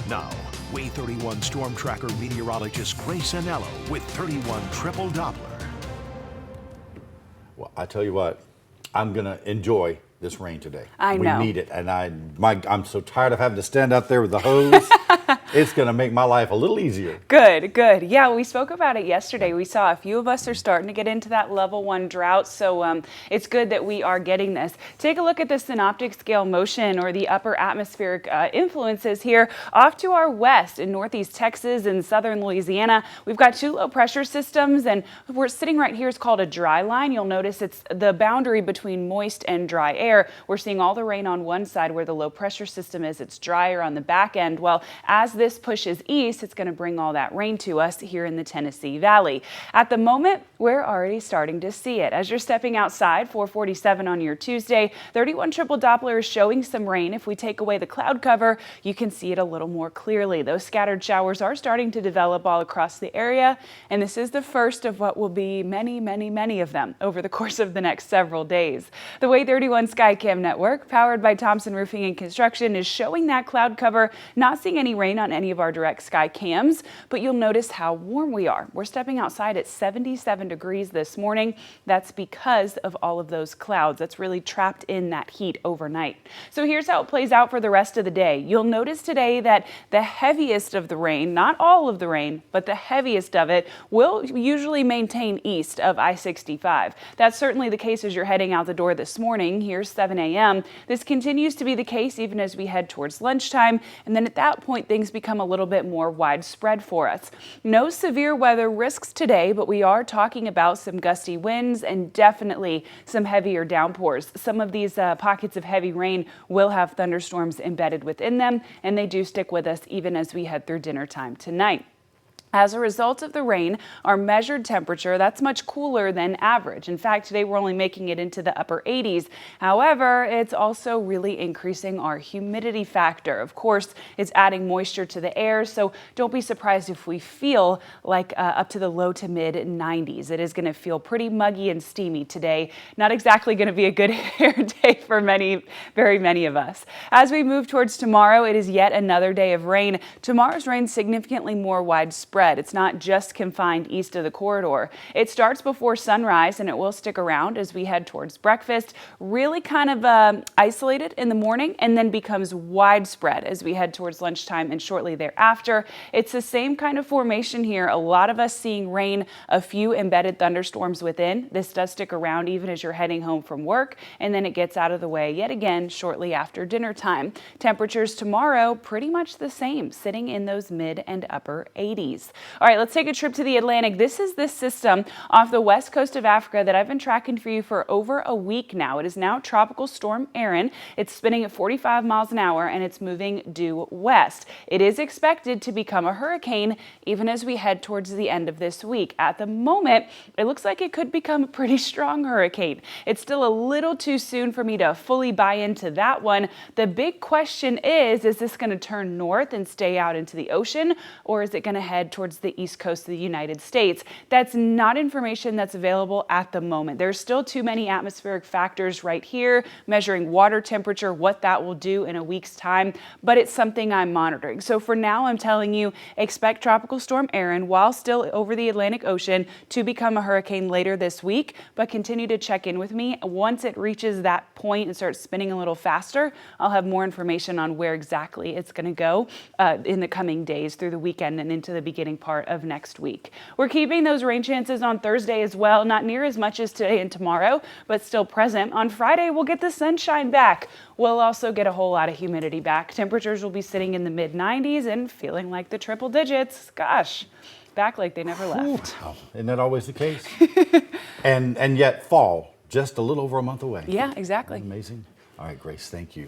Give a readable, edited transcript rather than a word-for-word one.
Now, Way 31 storm tracker meteorologist Grace Anello with 31 triple Doppler. Well, I tell you what, I'm going to enjoy this rain today. I know. We need it, and I'm so tired of having to stand out there with the hose. It's going to make my life a little easier. Good, good. Yeah, we spoke about it yesterday. We saw a few of us are starting to get into that level 1 drought, so it's good that we are getting this. Take a look at the synoptic scale motion, or the upper atmospheric influences here off to our west in northeast Texas and southern Louisiana. We've got 2 low pressure systems, and we're sitting right here is called a dry line. You'll notice it's the boundary between moist and dry air. We're seeing all the rain on one side where the low pressure system is. It's drier on the back end. Well, as this pushes east, it's going to bring all that rain to us here in the Tennessee Valley. At the moment, we're already starting to see it. As you're stepping outside, 447 on your Tuesday, 31 triple Doppler is showing some rain. If we take away the cloud cover, you can see it a little more clearly. Those scattered showers are starting to develop all across the area, and this is the first of what will be many, many, many of them over the course of the next several days. The Way 31 Skycam network, powered by Thompson Roofing and Construction, is showing that cloud cover. Not seeing any rain on any of our direct sky cams, but you'll notice how warm we are. We're stepping outside at 77 degrees this morning. That's because of all of those clouds. That's really trapped in that heat overnight. So here's how it plays out for the rest of the day. You'll notice today that the heaviest of the rain, not all of the rain, but the heaviest of it, will usually maintain east of I-65. That's certainly the case as you're heading out the door this morning. Here's 7 a.m. This continues to be the case even as we head towards lunchtime, and then at that point things become a little bit more widespread for us. No severe weather risks today, but we are talking about some gusty winds and definitely some heavier downpours. Some of these pockets of heavy rain will have thunderstorms embedded within them, and they do stick with us even as we head through dinner time tonight. As a result of the rain, our measured temperature, that's much cooler than average. In fact, today we're only making it into the upper 80s. However, it's also really increasing our humidity factor. Of course, it's adding moisture to the air, so don't be surprised if we feel like up to the low to mid 90s. It is going to feel pretty muggy and steamy today. Not exactly going to be a good hair day for very many of us. As we move towards tomorrow, it is yet another day of rain. Tomorrow's rain significantly more widespread. It's not just confined east of the corridor. It starts before sunrise and it will stick around as we head towards breakfast. Really kind of isolated in the morning and then becomes widespread as we head towards lunchtime and shortly thereafter. It's the same kind of formation here. A lot of us seeing rain, a few embedded thunderstorms within. This does stick around even as you're heading home from work, and then it gets out of the way yet again shortly after dinner time. Temperatures tomorrow pretty much the same, sitting in those mid and upper 80s. All right, let's take a trip to the Atlantic. This is this system off the west coast of Africa that I've been tracking for you for over a week now. It is now Tropical Storm Aaron. It's spinning at 45 miles an hour and it's moving due west. It is expected to become a hurricane even as we head towards the end of this week. At the moment, it looks like it could become a pretty strong hurricane. It's still a little too soon for me to fully buy into that one. The big question is this going to turn north and stay out into the ocean, or is it going to head towards the east coast of the United States? That's not information that's available at the moment. There's still too many atmospheric factors right here, measuring water temperature, what that will do in a week's time, but it's something I'm monitoring. So for now, I'm telling you, expect Tropical Storm Aaron, while still over the Atlantic Ocean, to become a hurricane later this week, but continue to check in with me. Once it reaches that point and starts spinning a little faster, I'll have more information on where exactly it's going to go in the coming days through the weekend and into the beginning part of next week. We're keeping those rain chances on Thursday as well, not near as much as today and tomorrow, but still present. On Friday, we'll get the sunshine back. We'll also get a whole lot of humidity back. Temperatures will be sitting in the mid 90s and feeling like the triple digits. Gosh, back like they never left. Wow. Isn't that always the case? and yet fall, just a little over a month away. Yeah, exactly. Amazing. All right, Grace, thank you.